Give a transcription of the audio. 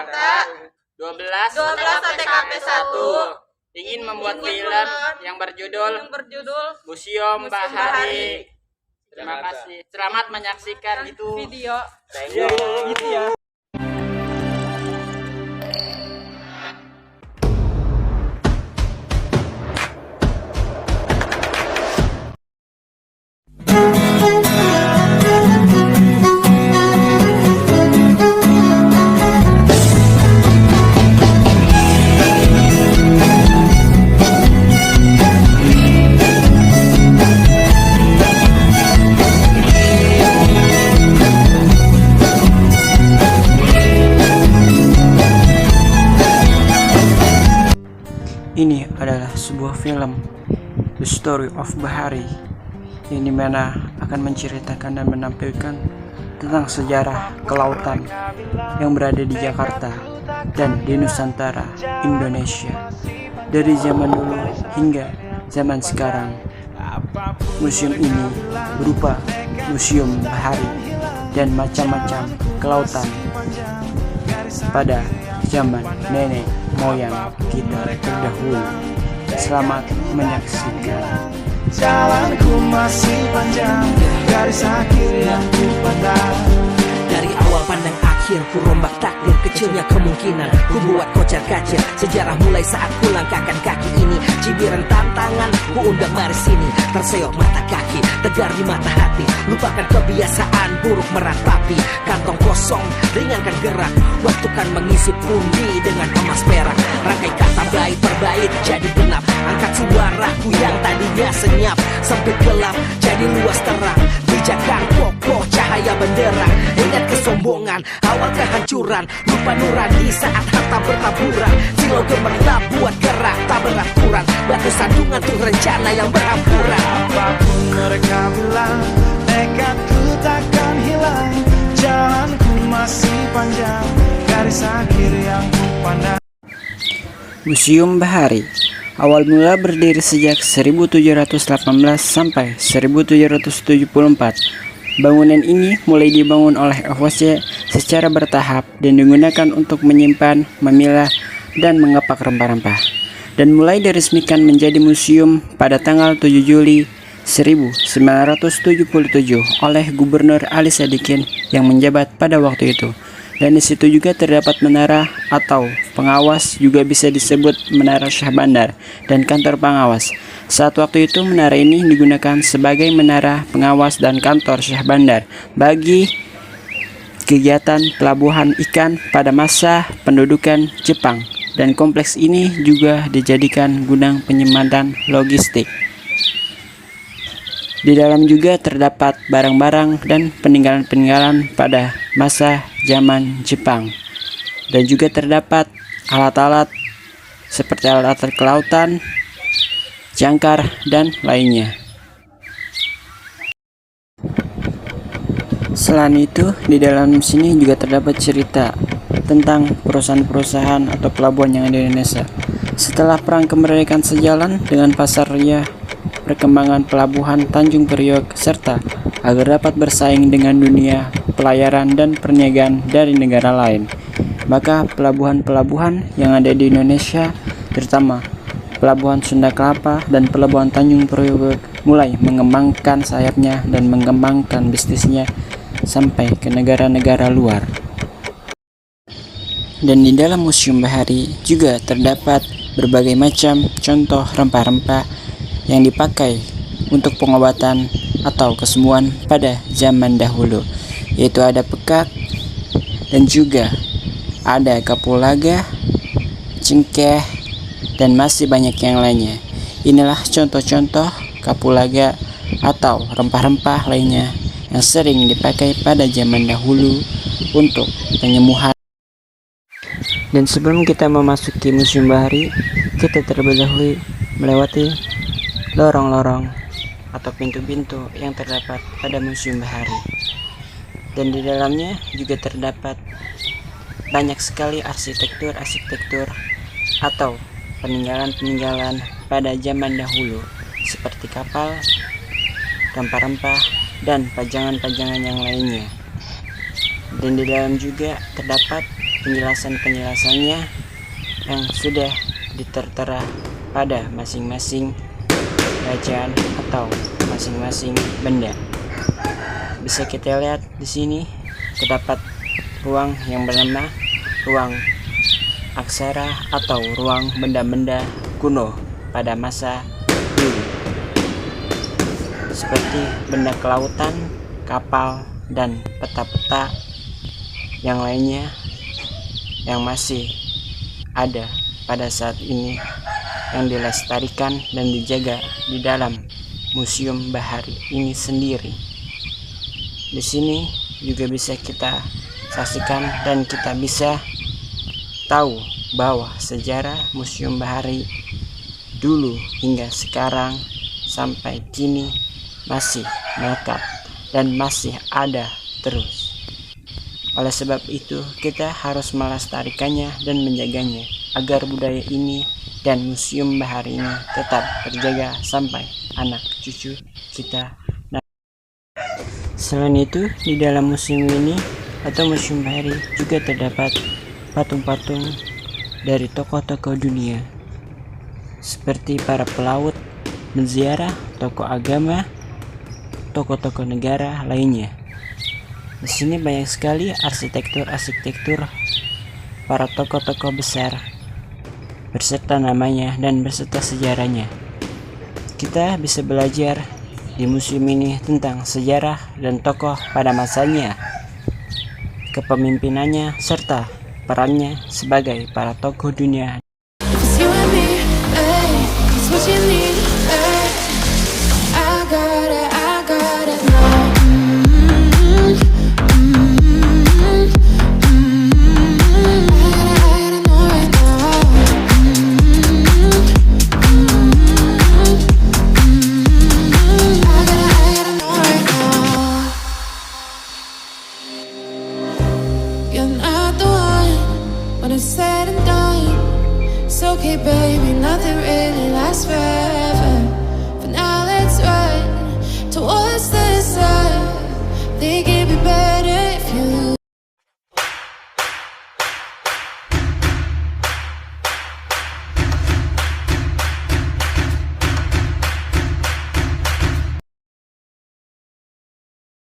Jakarta 12 TKP 1 ingin membuat film yang berjudul Museum Bahari. Terima kasih. Selamat menyaksikan itu video. Gitu ya. Ini adalah sebuah film, The Story of Bahari, yang dimana akan menceritakan dan menampilkan tentang sejarah kelautan yang berada di Jakarta dan di Nusantara, Indonesia, dari zaman dulu hingga zaman sekarang. Museum ini berupa museum bahari dan macam-macam kelautan pada zaman nenek moyang kita terdahulu. Selamat menyaksikan. Jalanku masih panjang, garis akhir yang ku pandang. Dari awal pandang akhir, ku rombak takdir, kecilnya kemungkinan ku buat kocar kacir. Sejarah mulai saat ku langkahkan kaki ini. Cibiran tantangan, ku undang mari sini. Terseok mata kaki, tegar di mata hati. Lupakan kebiasaan buruk meratapi. Kantong kosong, ringankan gerak. Waktu kan mengisi pundi dengan emas perak. Rangkai kata bait per bait jadi genap. Angkat suaraku yang tadinya senyap. Sempit gelap, jadi luas terang. Pijakan kokoh cahaya benderang. Ingat kesombongan, awal kehancuran. Lupa nurani saat harta bertaburan. Silau gemerlap buat gerak tak beraturan. Batu sandungan tuh rencana yang berampuran. Apapun mereka bilang, nekatku takkan hilang. Jalanku masih panjang, garis akhir yang ku pandang. Museum Bahari awal mula berdiri sejak 1718 sampai 1774. Bangunan ini mulai dibangun oleh OVC secara bertahap dan digunakan untuk menyimpan, memilah, dan mengepak rempah-rempah. Dan mulai diresmikan menjadi museum pada tanggal 7 Juli 1977 oleh Gubernur Ali Sadikin yang menjabat pada waktu itu. Dan di situ juga terdapat menara atau pengawas, juga bisa disebut menara Syah Bandar dan kantor pengawas. Saat waktu itu menara ini digunakan sebagai menara pengawas dan kantor Syah Bandar bagi kegiatan pelabuhan ikan pada masa pendudukan Jepang, dan kompleks ini juga dijadikan gudang penyimpanan logistik. Di dalam juga terdapat barang-barang dan peninggalan-peninggalan pada masa zaman Jepang, dan juga terdapat alat-alat seperti alat-alat kelautan, jangkar, dan lainnya. Selain itu, di dalam sini juga terdapat cerita tentang perusahaan-perusahaan atau pelabuhan yang ada di Indonesia. Setelah perang kemerdekaan sejalan dengan pasar ria perkembangan pelabuhan Tanjung Priok, serta agar dapat bersaing dengan dunia pelayaran dan perniagaan dari negara lain. Maka pelabuhan-pelabuhan yang ada di Indonesia, terutama Pelabuhan Sunda Kelapa dan Pelabuhan Tanjung Priok, mulai mengembangkan sayapnya dan mengembangkan bisnisnya sampai ke negara-negara luar. Dan di dalam Museum Bahari juga terdapat berbagai macam contoh rempah-rempah yang dipakai untuk pengobatan atau kesembuhan pada zaman dahulu, yaitu ada pekak dan juga ada kapulaga, cengkeh, dan masih banyak yang lainnya. Inilah contoh-contoh kapulaga atau rempah-rempah lainnya yang sering dipakai pada zaman dahulu untuk penyembuhan. Dan sebelum kita memasuki Museum Bahari, kita terlebih dahulu melewati lorong-lorong atau pintu-pintu yang terdapat pada Museum Bahari. Dan di dalamnya juga terdapat banyak sekali arsitektur atau peninggalan-peninggalan pada zaman dahulu, seperti kapal, rempah-rempah, dan pajangan-pajangan yang lainnya. Dan di dalam juga terdapat penjelasan-penjelasannya yang sudah ditertera pada masing-masing bacaan atau masing-masing benda. Bisa kita lihat di sini terdapat ruang yang bernama ruang aksara atau ruang benda-benda kuno pada masa dulu, seperti benda kelautan, kapal, dan peta-peta yang lainnya yang masih ada pada saat ini, yang dilestarikan dan dijaga di dalam Museum Bahari ini sendiri. Di sini juga bisa kita saksikan dan kita bisa tahu bahwa sejarah Museum Bahari dulu hingga sekarang sampai kini masih melekat dan masih ada terus. Oleh sebab itu, kita harus melestarikannya dan menjaganya agar budaya ini dan Museum Bahari ini tetap terjaga sampai anak cucu kita. Selain itu, di dalam museum ini atau Museum Bahari juga terdapat patung-patung dari tokoh-tokoh dunia seperti para pelaut, menziarah, tokoh agama, tokoh-tokoh negara lainnya. Di sini banyak sekali arsitektur para tokoh-tokoh besar berserta namanya dan berserta sejarahnya. Kita bisa belajar di museum ini tentang sejarah dan tokoh pada masanya, kepemimpinannya, serta perannya sebagai para tokoh dunia. It's you and me, ay, it's what you need, ay. I got it now. I gotta know right now. I gotta know right now. You're not the one when it's said and done. It's okay, baby, nothing really lasts forever.